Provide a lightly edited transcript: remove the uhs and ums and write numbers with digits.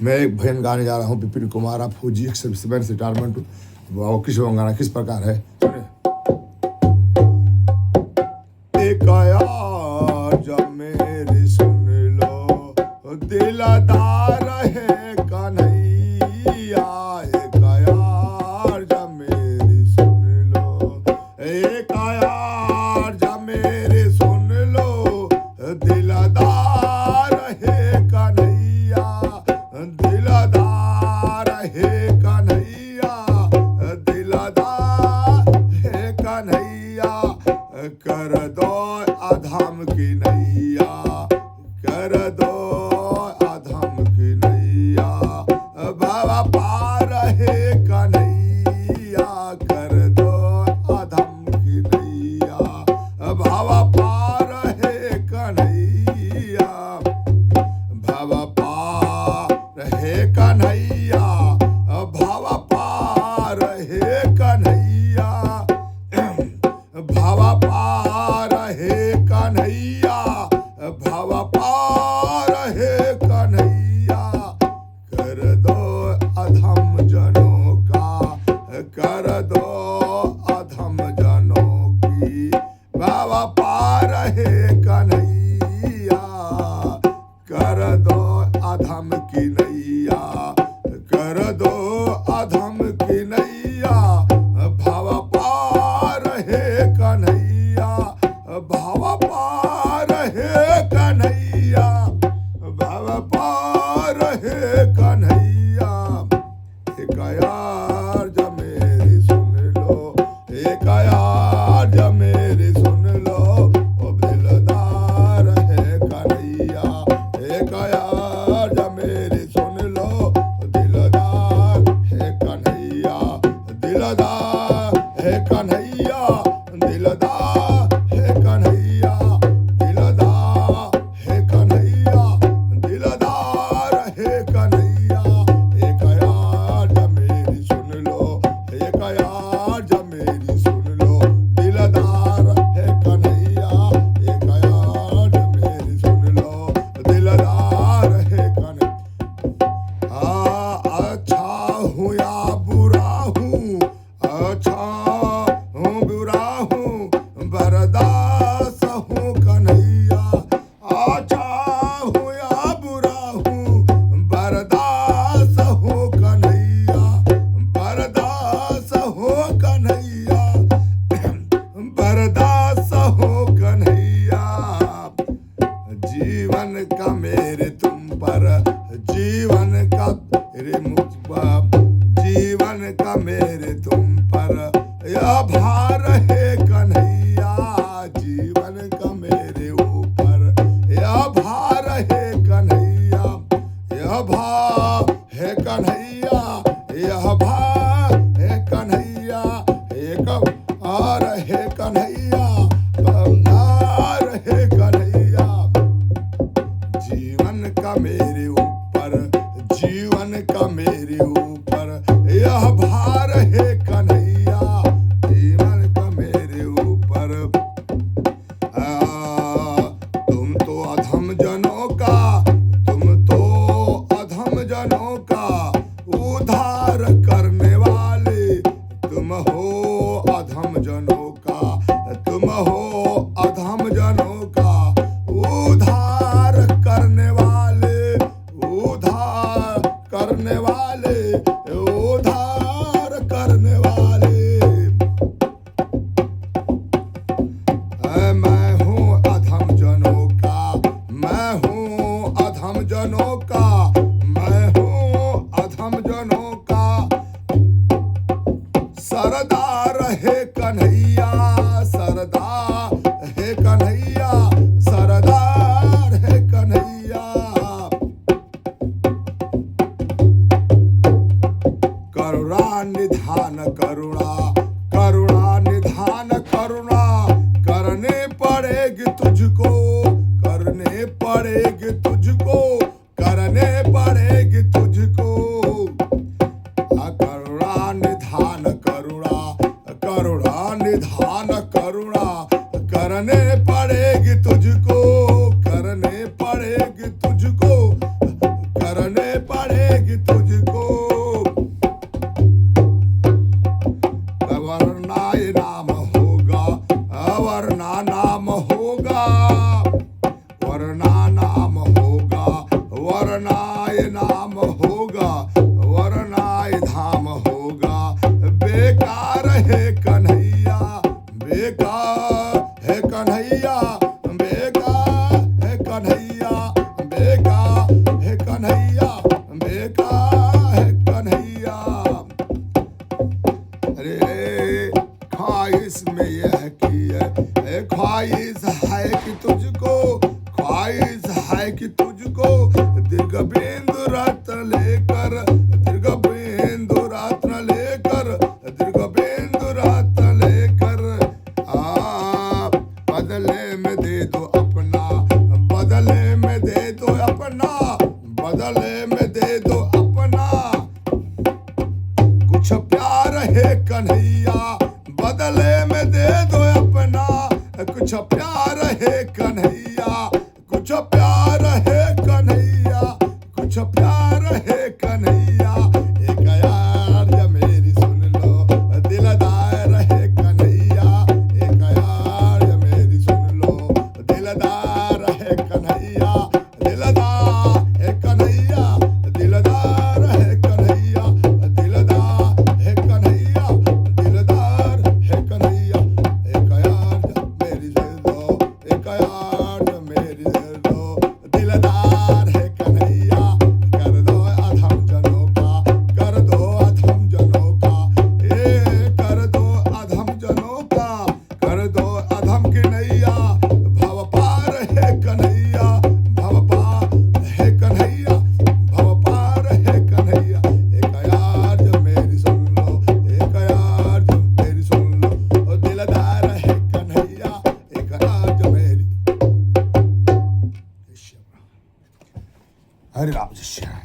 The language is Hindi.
मैं एक भजन गाने जा रहा हूँ। विपिन कुमार, आप फौजी सर्विसमैन से रिटायरमेंट हूँ। वो किस गाना किस प्रकार है? एक आया जब मेरी सुन लो, दिलदार है कन्हैया। एक आया जब मेरी सुन लो, एक आया जब मेरी सुन लो, दिलदार है कन्हैया, दिलदार है कन्हैया, दिलदार है कन्हैया। कर दो अधम की नैया, कर दो अधम की नैया, बाबा पार है कन्हैया। कर दो अधम की नैया, बाबा पार है कन्हैया, बाबा पार है कन्हैया, बाबा पार है कन्हैया, बाबा पार है कन्हैया, बाबा पार है कन्हैया। कर दो अधम जनों का, कर दो अधम जनों की, बाबा पार है कन्हैया। कर दो अधम की नैया, कर दो अधम की नैया, बाबा पार है कन्हैया, बाबा पार है कन्हैया, बाबा पार है कन्हैया। एक यार जब मेरी सुन लो, एक यार जब मेरी सुन लो, ओ दिलदार है कन्हैया। एक यार जब मेरी सुन लो, दिलदार है कन्हैया, दिलदार है कन्हैया, दिलदार है कन्हैया, दिलदार है कन्हैया, दिलदार है कन्हैया। एक यार जब मेरी सुन लो, एक यार जब मेरी सुन लो, दिलदार है कन्हैया। एक यार जब मेरी सुन लो, दिलदार है कन्हैया। अच्छा हूँ या बुरा हूँ, अच्छा हूँ बुरा हूँ, बर्दाश्त हूँ कन्हैया। अच्छा हूँ या बुरा हूँ, बर्दाश्त हूँ कन्हैया, बर्दाश्त हूँ कन्हैया, बर्दाश्त हूँ कन्हैया। जीवन का मेरे तुम पर, जीवन का मेरे मुझ पर, जीवन का मेरे तुम पर यह भार है कन्हैया। जीवन का मेरे ऊपर यह भार है कन्हैया, यह भार है कन्हैया, यह भार है कन्हैया। एक भार है कन्हैया, भार है कन्हैया। जीवन का मेरे ऊपर, जीवन का मेरे ऊपर यह भार है कन्हैया, जीवन का मेरे ऊपर। तुम तो अधम जनों का, तुम तो अधम जनों का उद्धार करने वाले, तुम हो अधम जनों का, तुम हो अधम जनों का उद्धार करने वाले, उद्धार करने वाले, उद्धार करने वाले। मैं हूँ अधम जनों का, मैं हूँ अधम जनों का, मैं हूँ अधम जनों का। सरदार है कन्हैया, सरदार है कन्हैया, सरदार है कन्हैया। करुणा निधान करुणा, करुणा निधान करुणा करने पड़ेगी तुझको, करने पड़ेगी तुझको, करने पड़ेगी तुझको। करुणा निधान करुणा, करुणा निधान करुणा करने पड़ेगी तुझको, करने पड़ेगी तुझको, करने पड़ेगी वरनाय नाम होगा, वरनाय धाम होगा। बेकार है कन्हैया, बेकार है कन्हैया, बेकार है कन्हैया, बेकार है कन्हैया, बेकार है कन्हैया। अरे ख्वाहिश में यह की है, ख्वाहिश है कि तुझको, ख्वाहिश है कि तुझको दीर्घ बिंदु रत्न लेकर, दीर्घ बिंदु रत्न लेकर, दीर्घ बिंदु रत्न लेकर बदले में दे दो अपना, बदले में दे दो अपना, बदले में दे दो अपना कुछ प्यार है कन्हैया, बदले में दे दो अपना कुछ प्यार है कन्हैया, कुछ प्यार है कन्हैया, कुछ प्यार है कन्हैया। एक यार मेरी सुन लो, दिलदार है कन्हैया, एक यार मेरी सुन लो, दिलदार है कन्हैया, दिलदार है कन्हैया, दिलदार है कन्हैया, दिलदार है कन्हैया, दिलदार है कन्हैया। एक यार मेरी सुन लो, एक यार मेरी सुन लो, दिलदार है कन्हैया। कर दो अधम जनों का, कर दो अधम जनों का, कर दो अधम जनों का, कर दो अधम की नैया। भव पार है कन्हैया, भव पार है कन्हैया, भव पार है कन्हैया। एक यार जो मेरी सुन लो, एक यार जो मेरी सुन लो, दिलदार है कन्हैया, एक यार जो मेरी। हरे राम जय श्याम।